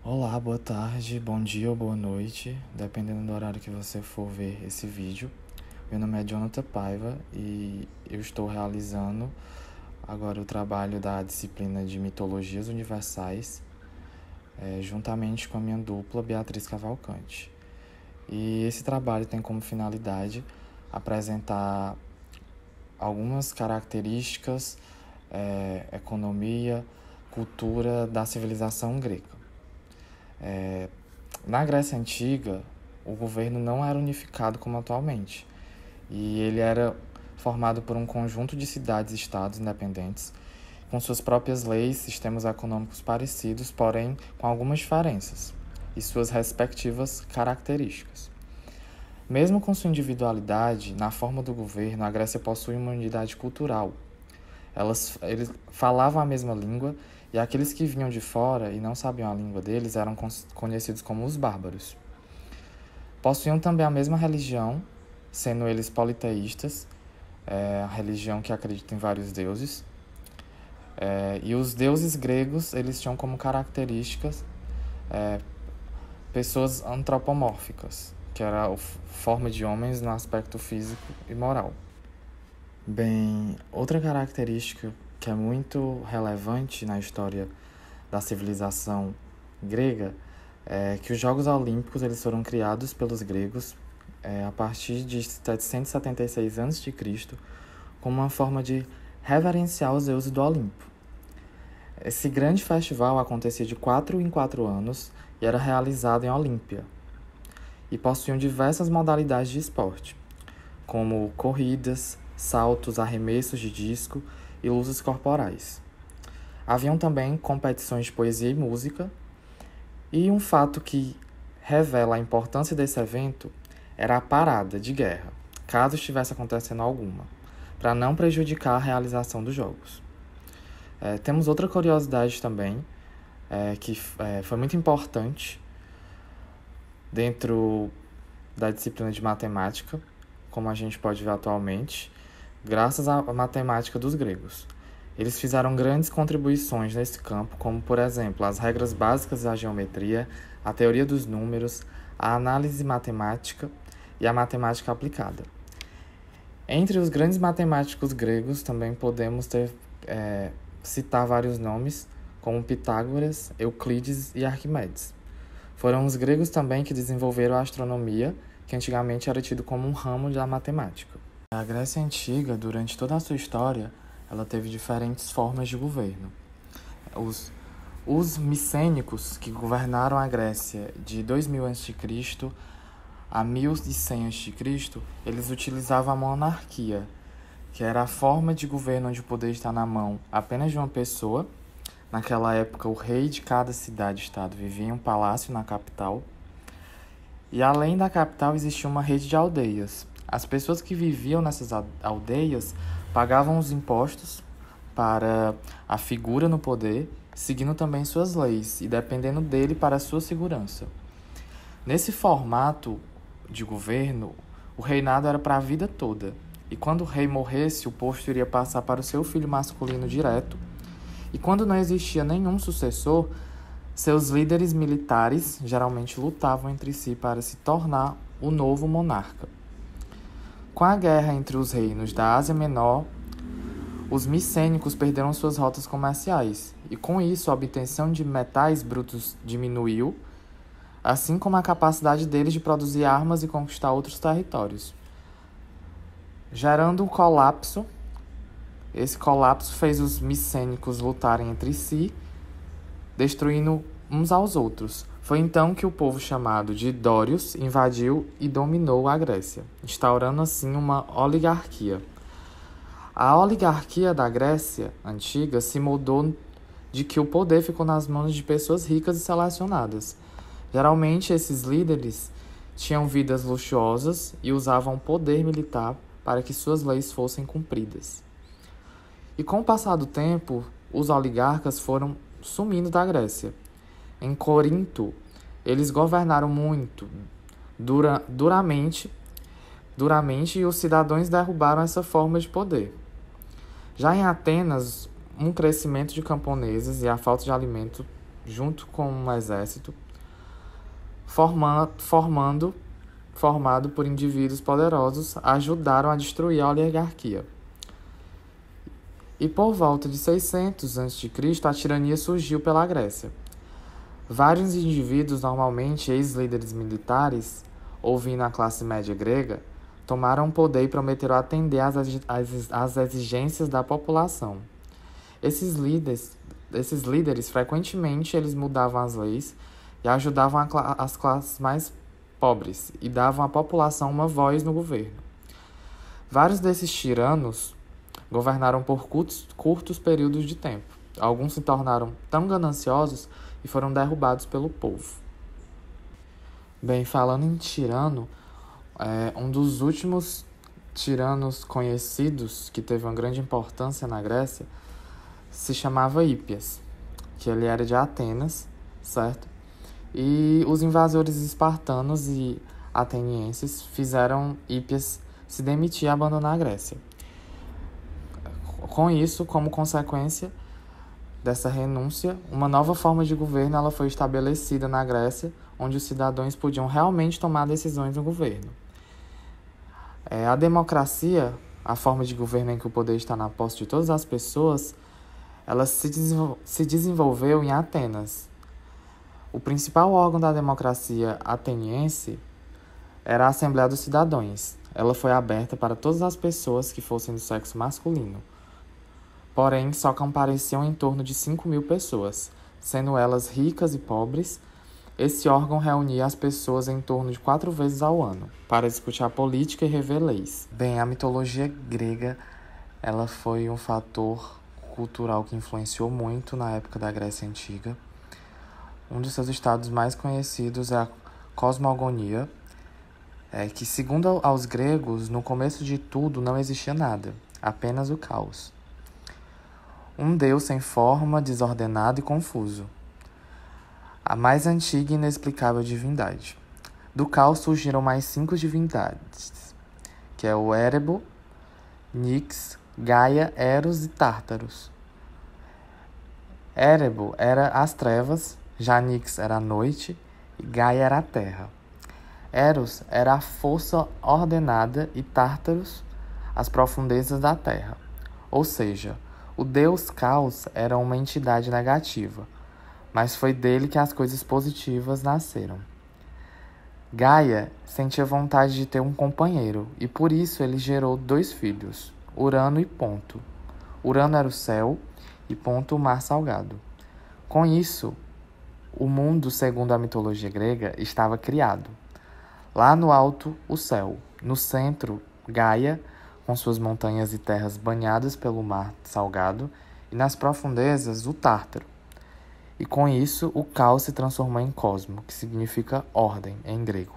Olá, boa tarde, bom dia ou boa noite, dependendo do horário que você for ver esse vídeo. Meu nome é Jonathan Paiva e eu estou realizando agora o trabalho da disciplina de Mitologias Universais, juntamente com a minha dupla Beatriz Cavalcante. E esse trabalho tem como finalidade apresentar algumas características, economia, cultura da civilização grega. Na Grécia Antiga, o governo não era unificado como atualmente, e ele era formado por um conjunto de cidades e estados independentes, com suas próprias leis, sistemas econômicos parecidos, porém com algumas diferenças, e suas respectivas características. Mesmo com sua individualidade, na forma do governo, a Grécia possui uma unidade cultural. Eles falavam a mesma língua e aqueles que vinham de fora e não sabiam a língua deles eram conhecidos como os bárbaros. Possuíam também a mesma religião, sendo eles politeístas, a religião que acredita em vários deuses. E os deuses gregos, eles tinham como características pessoas antropomórficas, que era a forma de homens no aspecto físico e moral. Bem, outra característica que é muito relevante na história da civilização grega é que os Jogos Olímpicos eles foram criados pelos gregos a partir de 776 a.C. como uma forma de reverenciar os deuses do Olimpo. Esse grande festival acontecia de 4 em 4 anos e era realizado em Olímpia e possuíam diversas modalidades de esporte, como corridas, saltos, arremessos de disco e luzes corporais. Haviam também competições de poesia e música, e um fato que revela a importância desse evento era a parada de guerra, caso estivesse acontecendo alguma, para não prejudicar a realização dos jogos. Temos outra curiosidade também, que foi muito importante dentro da disciplina de matemática, como a gente pode ver atualmente, graças à matemática dos gregos. Eles fizeram grandes contribuições nesse campo, como, por exemplo, as regras básicas da geometria, a teoria dos números, a análise matemática e a matemática aplicada. Entre os grandes matemáticos gregos também podemos citar vários nomes, como Pitágoras, Euclides e Arquimedes. Foram os gregos também que desenvolveram a astronomia, que antigamente era tido como um ramo da matemática. A Grécia Antiga, durante toda a sua história, ela teve diferentes formas de governo. Os micênicos, que governaram a Grécia de 2000 a.C. a 1100 a.C., eles utilizavam a monarquia, que era a forma de governo onde o poder está na mão apenas de uma pessoa. Naquela época, o rei de cada cidade-estado vivia em um palácio na capital. E além da capital, existia uma rede de aldeias. As pessoas que viviam nessas aldeias pagavam os impostos para a figura no poder, seguindo também suas leis e dependendo dele para a sua segurança. Nesse formato de governo, o reinado era para a vida toda. E quando o rei morresse, o posto iria passar para o seu filho masculino direto. E quando não existia nenhum sucessor, seus líderes militares geralmente lutavam entre si para se tornar o novo monarca. Com a guerra entre os reinos da Ásia Menor, os micênicos perderam suas rotas comerciais, e com isso a obtenção de metais brutos diminuiu, assim como a capacidade deles de produzir armas e conquistar outros territórios, gerando um colapso. Esse colapso fez os micênicos lutarem entre si, destruindo uns aos outros. Foi então que o povo chamado de Dórios invadiu e dominou a Grécia, instaurando assim uma oligarquia. A oligarquia da Grécia antiga se moldou de que o poder ficou nas mãos de pessoas ricas e selecionadas. Geralmente, esses líderes tinham vidas luxuosas e usavam o poder militar para que suas leis fossem cumpridas. E com o passar do tempo, os oligarcas foram sumindo da Grécia. Em Corinto, eles governaram muito duramente e os cidadãos derrubaram essa forma de poder. Já em Atenas, um crescimento de camponeses e a falta de alimento junto com um exército, formado por indivíduos poderosos, ajudaram a destruir a oligarquia. E por volta de 600 a.C., a tirania surgiu pela Grécia. Vários indivíduos, normalmente ex-líderes militares, ouvindo a classe média grega, tomaram o poder e prometeram atender às exigências da população. Esses líderes frequentemente eles mudavam as leis e ajudavam as classes mais pobres e davam à população uma voz no governo. Vários desses tiranos governaram por curtos períodos de tempo. Alguns se tornaram tão gananciosos e foram derrubados pelo povo. Bem, falando em tirano, um dos últimos tiranos conhecidos que teve uma grande importância na Grécia se chamava Hípias, que ele era de Atenas, certo? E os invasores espartanos e atenienses fizeram Hípias se demitir e abandonar a Grécia. Com isso, como consequência dessa renúncia, uma nova forma de governo ela foi estabelecida na Grécia, onde os cidadãos podiam realmente tomar decisões no governo. A democracia, a forma de governo em que o poder está na posse de todas as pessoas, ela se desenvolveu em Atenas. O principal órgão da democracia ateniense era a Assembleia dos Cidadãos. Ela foi aberta para todas as pessoas que fossem do sexo masculino. Porém, só compareciam em torno de 5.000 pessoas, sendo elas ricas e pobres. Esse órgão reunia as pessoas em torno de 4 vezes ao ano, para discutir a política e rever leis. Bem, a mitologia grega ela foi um fator cultural que influenciou muito na época da Grécia Antiga. Um dos seus estados mais conhecidos é a cosmogonia, que, segundo aos gregos, no começo de tudo não existia nada, apenas o caos. Um Deus sem forma, desordenado e confuso. A mais antiga e inexplicável divindade. Do caos surgiram mais 5 divindades, que é o Érebo, Nix, Gaia, Eros e Tártaros. Érebo era as trevas, já Nix era a noite e Gaia era a terra. Eros era a força ordenada e Tártaros as profundezas da terra. Ou seja, o deus Caos era uma entidade negativa, mas foi dele que as coisas positivas nasceram. Gaia sentia vontade de ter um companheiro, e por isso ele gerou 2 filhos, Urano e Ponto. Urano era o céu, e Ponto o mar salgado. Com isso, o mundo, segundo a mitologia grega, estava criado. Lá no alto, o céu. No centro, Gaia, com suas montanhas e terras banhadas pelo mar salgado, e nas profundezas, o Tártaro. E com isso, o caos se transformou em cosmo, que significa ordem em grego.